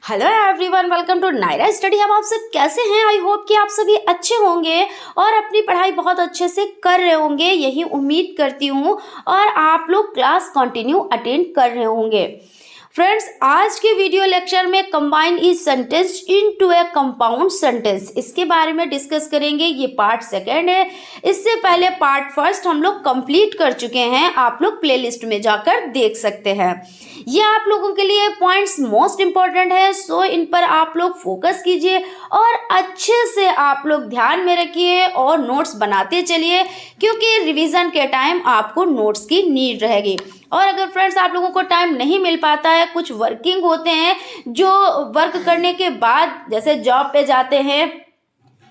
Hello everyone, welcome to Naira study. अब आप सब कैसे हैं? आई होप कि आप सभी अच्छे होंगे और अपनी पढ़ाई बहुत अच्छे से कर रहे होंगे, यही उम्मीद करती हूँ। और आप लोग क्लास कंटिन्यू अटेंड कर रहे होंगे। फ्रेंड्स, आज के वीडियो लेक्चर में कंबाइन ईच सेंटेंस इनटू ए कंपाउंड सेंटेंस, इसके बारे में डिस्कस करेंगे। ये पार्ट सेकेंड है। इससे पहले पार्ट फर्स्ट हम लोग कंप्लीट कर चुके हैं, आप लोग प्लेलिस्ट में जाकर देख सकते हैं। ये आप लोगों के लिए पॉइंट्स मोस्ट इंपॉर्टेंट है, सो इन पर आप लोग फोकस कीजिए और अच्छे से आप लोग ध्यान में रखिए और नोट्स बनाते चलिए, क्योंकि रिवीजन के टाइम आपको नोट्स की नीड रहेगी। और अगर फ्रेंड्स आप लोगों को टाइम नहीं मिल पाता है, कुछ वर्किंग होते हैं जो वर्क करने के बाद जैसे जॉब पे जाते हैं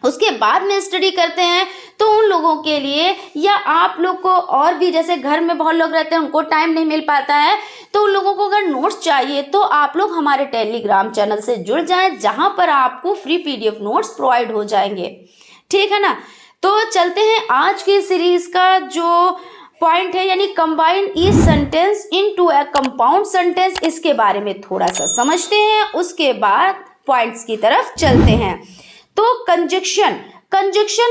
उसके बाद में स्टडी करते हैं, तो उन लोगों के लिए या आप लोग को और भी जैसे घर में बहुत लोग रहते हैं उनको टाइम नहीं मिल पाता है, तो उन लोगों को अगर नोट्स चाहिए तो आप लोग हमारे टेलीग्राम चैनल से जुड़ जाएं, जहां पर आपको फ्री पीडीएफ नोट्स प्रोवाइड हो जाएंगे। ठीक है ना? तो चलते हैं आज की सीरीज का जो पॉइंट है, यानी कंबाइन ईच सेंटेंस इनटू ए कंपाउंड सेंटेंस, इसके बारे में थोड़ा सा समझते हैं, उसके बाद पॉइंट्स की तरफ चलते हैं। तो कंजक्शन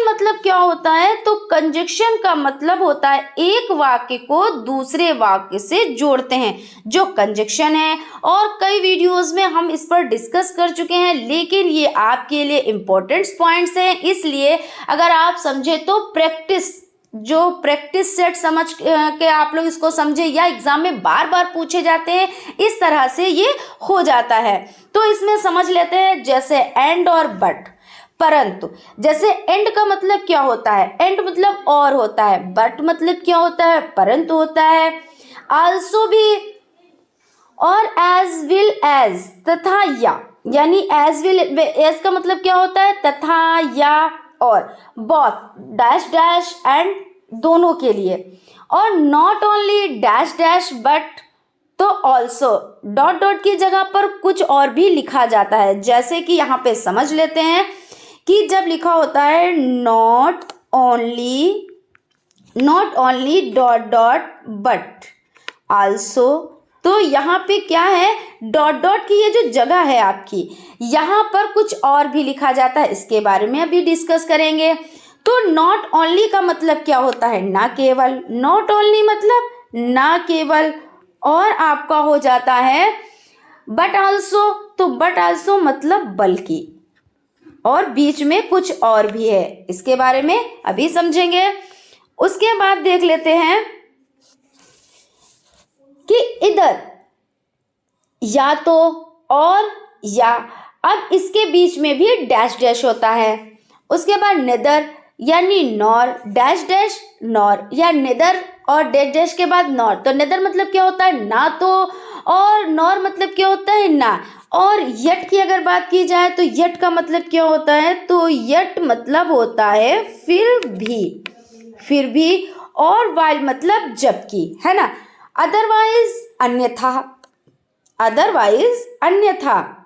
मतलब क्या होता है? तो कंजक्शन का मतलब होता है एक वाक्य को दूसरे वाक्य से जोड़ते हैं, जो कंजक्शन है। और कई वीडियोस में हम इस पर डिस्कस कर चुके हैं, लेकिन ये आपके लिए इम्पोर्टेंट पॉइंट्स हैं, इसलिए अगर आप समझे तो प्रैक्टिस सेट समझ के आप लोग इसको समझे, या एग्जाम में बार बार पूछे जाते हैं, इस तरह से ये हो जाता है। तो इसमें समझ लेते हैं, जैसे एंड और बट। परंतु जैसे एंड का मतलब क्या होता है? एंड मतलब और होता है। बट मतलब क्या होता है? परंतु होता है। आल्सो भी और एज विल एज तथा या, यानी एज विल एज का मतलब क्या होता है? तथा या और। बोथ डैश डैश एंड दोनों के लिए। और not only dash dash but, तो ऑल्सो डॉट डॉट की जगह पर कुछ और भी लिखा जाता है। जैसे कि यहाँ पे समझ लेते हैं कि जब लिखा होता है not only dot dot but also, तो यहाँ पे क्या है? डॉट डॉट की ये जो जगह है आपकी, यहाँ पर कुछ और भी लिखा जाता है, इसके बारे में अभी डिस्कस करेंगे। तो नॉट ओनली का मतलब क्या होता है? ना केवल। नॉट ओनली मतलब ना केवल। और आपका हो जाता है बट आल्सो, तो बट आल्सो मतलब बल्कि, और बीच में कुछ और भी है, इसके बारे में अभी समझेंगे। उसके बाद देख लेते हैं कि इधर या तो और या, अब इसके बीच में भी डैश डैश होता है। उसके बाद नेदर यानी नॉर, डैश डैश नॉर, या नेदर और डैश डैश के बाद नॉर। तो नेदर मतलब क्या होता है? ना तो, और नॉर मतलब क्या होता है? ना। और यट की अगर बात की जाए तो यट का मतलब क्या होता है? तो यट मतलब होता है फिर भी। और वाइल मतलब जबकि, है ना। अदरवाइज अन्यथा।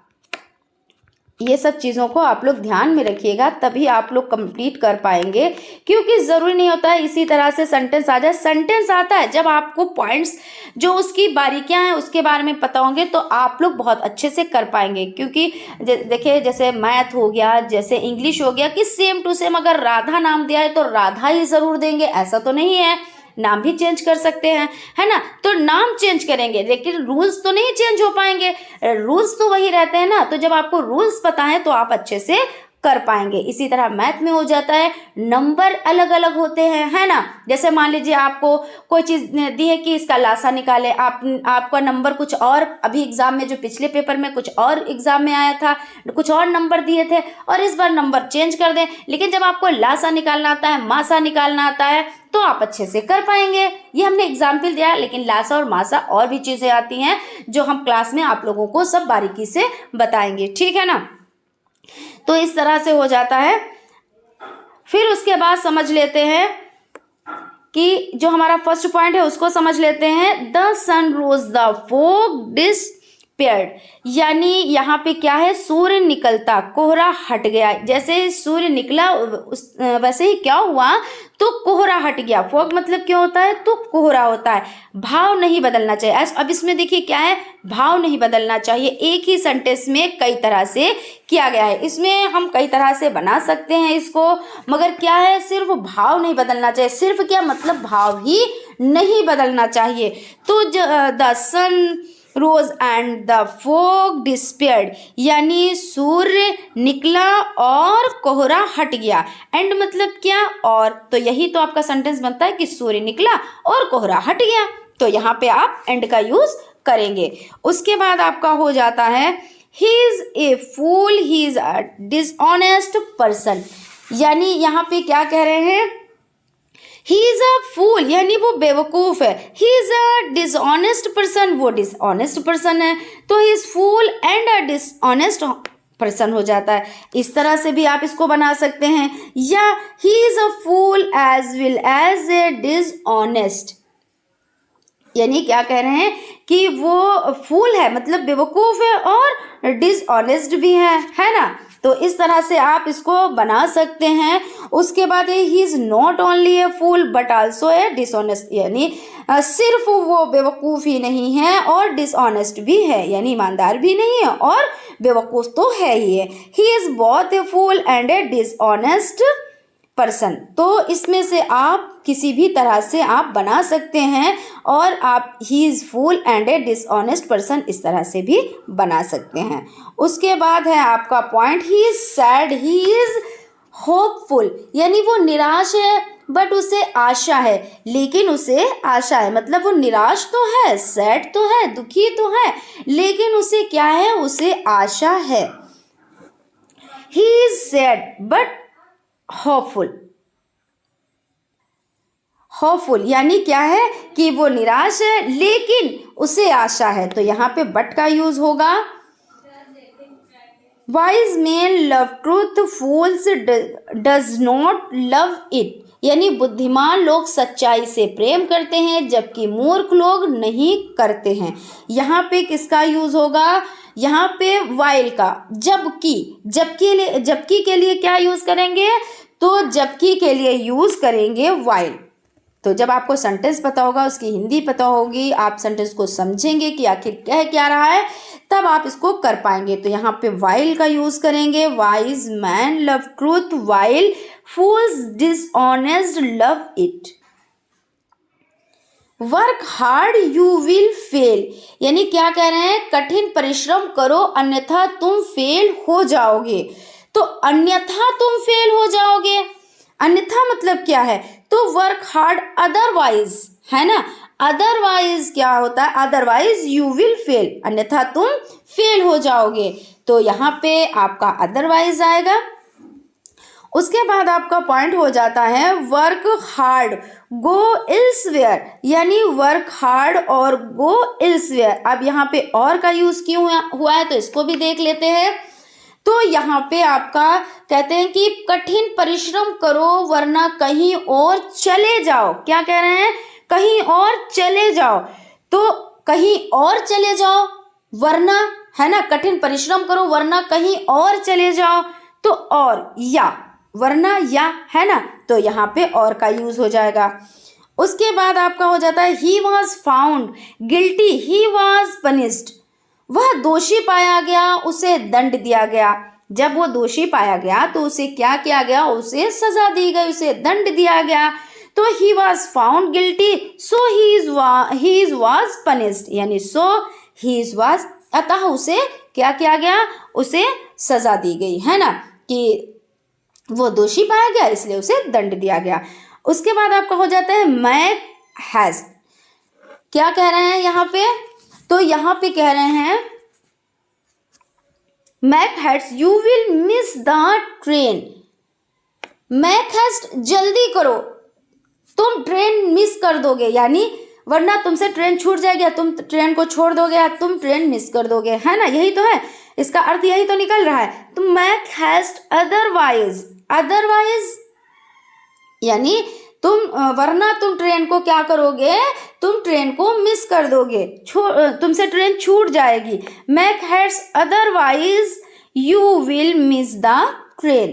ये सब चीज़ों को आप लोग ध्यान में रखिएगा, तभी आप लोग कंप्लीट कर पाएंगे, क्योंकि ज़रूरी नहीं होता है इसी तरह से सेंटेंस आ जाए। सेंटेंस आता है जब आपको पॉइंट्स जो उसकी बारीकियां हैं उसके बारे में पता होंगे, तो आप लोग बहुत अच्छे से कर पाएंगे। क्योंकि देखिए, जैसे मैथ हो गया, जैसे इंग्लिश हो गया, कि सेम टू सेम अगर राधा नाम दिया है तो राधा ही ज़रूर देंगे, ऐसा तो नहीं है। नाम भी चेंज कर सकते हैं, है ना। तो नाम चेंज करेंगे, लेकिन रूल्स तो नहीं चेंज हो पाएंगे, रूल्स तो वही रहते हैं ना। तो जब आपको रूल्स पता है तो आप अच्छे से कर पाएंगे। इसी तरह मैथ में हो जाता है, नंबर अलग अलग होते हैं, है ना। जैसे मान लीजिए आपको कोई चीज़ दी है कि इसका लासा निकाले, आपका नंबर कुछ और, अभी एग्जाम में जो पिछले पेपर में कुछ और एग्जाम में आया था, कुछ और नंबर दिए थे, और इस बार नंबर चेंज कर दें, लेकिन जब आपको लासा निकालना आता है, मासा निकालना आता है, तो आप अच्छे से कर पाएंगे। ये हमने एग्जाम्पल दिया है, लेकिन लासा और मासा और भी चीज़ें आती हैं जो हम क्लास में आप लोगों को सब बारीकी से बताएंगे। ठीक है ना। तो इस तरह से हो जाता है। फिर उसके बाद समझ लेते हैं कि जो हमारा फर्स्ट पॉइंट है उसको समझ लेते हैं। The sun rose the fog dish disappeared, यानी यहाँ पे क्या है, सूर्य निकलता, कोहरा हट गया। जैसे सूर्य निकला वैसे ही क्या हुआ, तो कोहरा हट गया। फॉग मतलब क्या होता है, तो कोहरा होता है। भाव नहीं बदलना चाहिए। अब इसमें देखिए क्या है, भाव नहीं बदलना चाहिए। एक ही सेंटेंस में कई तरह से किया गया है। इसमें हम कई तरह से बना सकते हैं इसको, मगर क्या है, सिर्फ भाव नहीं बदलना चाहिए। सिर्फ क्या मतलब, भाव ही नहीं बदलना चाहिए। तो the sun rose and the fog disappeared, यानी सूर्य निकला और कोहरा हट गया। एंड मतलब क्या, और, तो यही तो आपका सेंटेंस बनता है कि सूर्य निकला और कोहरा हट गया। तो यहाँ पे आप एंड का यूज करेंगे। उसके बाद आपका हो जाता है he is a fool, he is a dishonest person, यानी यहाँ पे क्या कह रहे हैं, ही इज अ फूल यानी वो बेवकूफ है, he is a dishonest person वो डिसऑनेस्ट पर्सन है, तो he is fool and a dishonest person हो जाता है। इस तरह से भी आप इसको बना सकते हैं, या he is a fool as well as a dishonest, यानी क्या कह रहे हैं कि वो फूल है मतलब बेवकूफ है और डिसऑनेस्ट भी है ना। तो इस तरह से आप इसको बना सकते हैं। उसके बाद he is not only a fool but also a dishonest, यानी सिर्फ वो बेवकूफ़ ही नहीं है और डिसऑनेस्ट भी है, यानी ईमानदार भी नहीं है और बेवकूफ़ तो है ही है। He is both a fool and a dishonest person. तो इसमें से आप किसी भी तरह से आप बना सकते हैं, और आप he is fool and a dishonest person इस तरह से भी बना सकते हैं। उसके बाद है आपका point, he is sad, he is hopeful, यानी वो निराश है बट उसे आशा है, लेकिन उसे आशा है, मतलब वो निराश तो है, सैड तो है, दुखी तो है, लेकिन उसे क्या है, उसे आशा है। He is sad but hopeful, hopeful यानी क्या है कि वो निराश है लेकिन उसे आशा है, तो यहाँ पे बट का यूज होगा। Wise man love truth, fools does not love it, यानी बुद्धिमान लोग सच्चाई से प्रेम करते हैं जबकि मूर्ख लोग नहीं करते हैं। यहाँ पे किसका यूज होगा, यहाँ पे वाइल का, जबकि के लिए क्या यूज करेंगे, तो जबकि के लिए यूज करेंगे वाइल। तो जब आपको सेंटेंस पता होगा, उसकी हिंदी पता होगी, आप सेंटेंस को समझेंगे कि आखिर कह क्या रहा है, तब आप इसको कर पाएंगे। तो यहाँ पे वाइल का यूज करेंगे। Wise man love truth while fools dishonest love it. Work hard you will fail, यानी क्या कह रहे हैं, कठिन परिश्रम करो अन्यथा तुम फेल हो जाओगे। तो अन्यथा तुम फेल हो जाओगे, अन्यथा मतलब क्या है, तो वर्क हार्ड अदरवाइज, है ना। अदरवाइज क्या होता है, अदरवाइज यू विल फेल, अन्यथा तुम फेल हो जाओगे। तो यहाँ पे आपका अदरवाइज आएगा। उसके बाद आपका पॉइंट हो जाता है वर्क हार्ड गो एल्सवेयर, यानी वर्क हार्ड और गो एल्सवेयर। अब यहाँ पे और का यूज क्यों हुआ है, तो इसको भी देख लेते हैं। तो यहाँ पे आपका कहते हैं कि कठिन परिश्रम करो वरना कहीं और चले जाओ। क्या कह रहे हैं, कहीं और चले जाओ, तो कहीं और चले जाओ वरना, है ना, कठिन परिश्रम करो वरना कहीं और चले जाओ। तो और या, वरना या, है ना, तो यहाँ पे और का यूज हो जाएगा। उसके बाद आपका हो जाता है he was found guilty he was punished, वह दोषी पाया गया उसे दंड दिया गया। जब वो दोषी पाया गया तो उसे क्या किया गया, उसे सजा दी गई, उसे दंड दिया गया। तो he was found guilty so he is was punished, यानी सो ही इज वॉज, अतः उसे क्या किया गया, उसे सजा दी गई, है ना, कि वो दोषी पाया गया इसलिए उसे दंड दिया गया। उसके बाद आपका हो जाता है मैक हैज, क्या कह रहे हैं यहाँ पे, तो यहाँ पे कह रहे हैं make haste you will miss the train, make haste जल्दी करो तुम ट्रेन मिस कर दोगे, यानी वरना तुमसे ट्रेन छूट जाएगी, तुम ट्रेन को छोड़ दोगे या तुम ट्रेन मिस कर दोगे, है ना, यही तो है, इसका अर्थ यही तो निकल रहा है। तो मैक हैज अदरवाइज, अदरवाइज यानी वरना तुम ट्रेन को क्या करोगे, तुम ट्रेन को मिस कर दोगे, तुमसे ट्रेन छूट जाएगी। Make heads otherwise you will miss the train.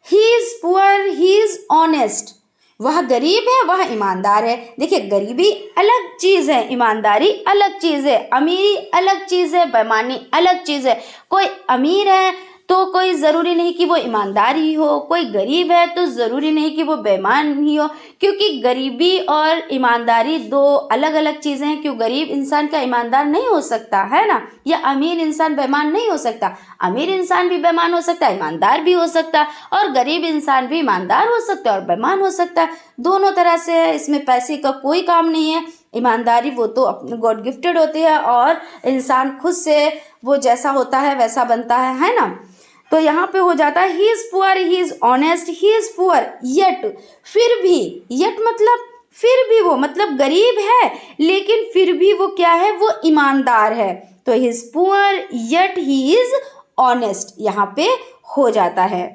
He is poor he is honest. वह गरीब है, वह ईमानदार है। देखिए, गरीबी अलग चीज है, ईमानदारी अलग चीज है, अमीरी अलग चीज है, बेईमानी अलग चीज है। कोई अमीर है तो कोई ज़रूरी नहीं कि वो ईमानदार ही हो, कोई गरीब है तो ज़रूरी नहीं कि वो बेईमान ही हो, क्योंकि गरीबी और ईमानदारी दो अलग अलग चीज़ें हैं। क्यों, गरीब इंसान का ईमानदार नहीं हो सकता है ना, या अमीर इंसान बेईमान नहीं हो सकता। अमीर इंसान भी बेईमान हो सकता है, ईमानदार भी हो सकता है, और गरीब इंसान भी ईमानदार हो सकता है और बेईमान हो सकता है। दोनों तरह से है, इसमें पैसे का कोई काम नहीं है। ईमानदारी वो तो अपने गॉड गिफ्टेड होती है, और इंसान खुद से वो जैसा होता है वैसा बनता है ना। तो यहाँ पे हो जाता है he is poor he is honest, he is poor yet, फिर भी, येट मतलब फिर भी, वो मतलब गरीब है लेकिन फिर भी वो क्या है, वो ईमानदार है। तो he is poor yet he is honest यहाँ पे हो जाता है।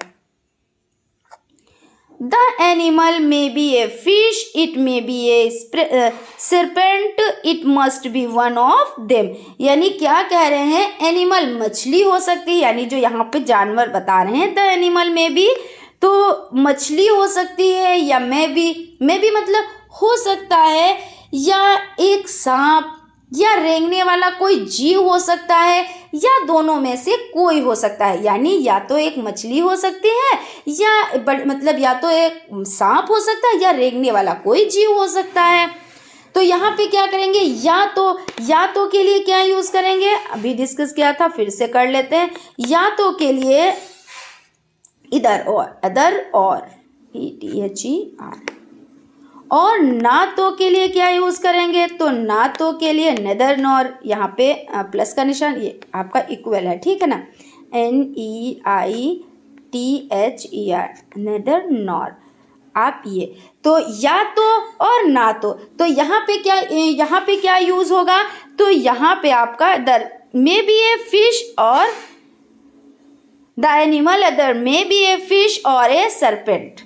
The animal may be a fish, it may be a serpent, it must be one of them। यानी क्या कह रहे हैं, एनिमल मछली हो सकती है, यानी जो यहाँ पे जानवर बता रहे हैं द एनिमल में भी, तो मछली हो सकती है, या मे भी मतलब हो सकता है, या एक सांप या रेंगने वाला कोई जीव हो सकता है, या दोनों में से कोई हो सकता है। यानी या तो एक मछली हो सकती है, या मतलब या तो एक सांप हो सकता है, या रेंगने वाला कोई जीव हो सकता है। तो यहाँ पे क्या करेंगे, या तो के लिए क्या यूज़ करेंगे, अभी डिस्कस किया था, फिर से कर लेते हैं। या तो के लिए इधर और, अदर और, ETHER। और ना तो के लिए क्या यूज़ करेंगे, तो ना तो के लिए नेदर नॉर, यहाँ पे प्लस का निशान ये आपका इक्वल है, ठीक है ना, NEITHER, नेदर नॉर। आप ये तो या तो और ना तो यहाँ पे क्या यूज़ होगा, तो यहाँ पे आपका दर मे बी ए फिश और the animal other may be a fish और ए सरपेंट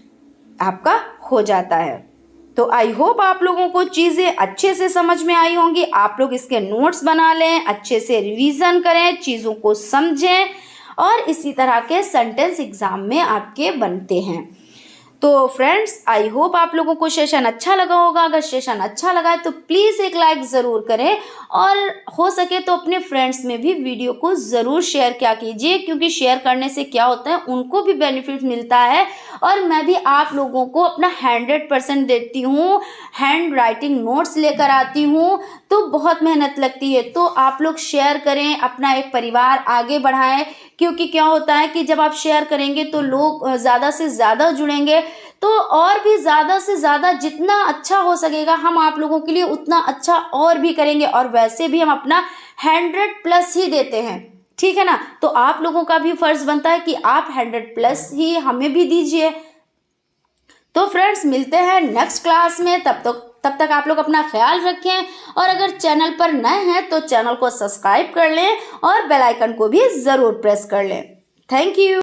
आपका हो जाता है। तो आई होप आप लोगों को चीज़ें अच्छे से समझ में आई होंगी। आप लोग इसके नोट्स बना लें, अच्छे से रिवीजन करें, चीज़ों को समझें, और इसी तरह के सेंटेंस एग्जाम में आपके बनते हैं। तो फ्रेंड्स, आई होप आप लोगों को सेशन अच्छा लगा होगा। अगर सेशन अच्छा लगा है तो प्लीज़ एक लाइक ज़रूर करें, और हो सके तो अपने फ्रेंड्स में भी वीडियो को ज़रूर शेयर किया कीजिए, क्योंकि शेयर करने से क्या होता है, उनको भी बेनिफिट मिलता है, और मैं भी आप लोगों को अपना 100% देती हूँ। हैंड राइटिंग नोट्स लेकर आती हूँ, तो बहुत मेहनत लगती है। तो आप लोग शेयर करें, अपना एक परिवार आगे बढ़ाएं, क्योंकि क्या होता है कि जब आप शेयर करेंगे तो लोग ज़्यादा से ज़्यादा जुड़ेंगे, तो और भी ज़्यादा से ज़्यादा जितना अच्छा हो सकेगा हम आप लोगों के लिए उतना अच्छा और भी करेंगे। और वैसे भी हम अपना 100+ ही देते हैं, ठीक है ना। तो आप लोगों का भी फ़र्ज़ बनता है कि आप 100+ ही हमें भी दीजिए। तो फ्रेंड्स, मिलते हैं नेक्स्ट क्लास में। तब तक आप लोग अपना ख्याल रखें, और अगर चैनल पर नए हैं तो चैनल को सब्सक्राइब कर लें, और बेल आइकन को भी ज़रूर प्रेस कर लें। Thank you.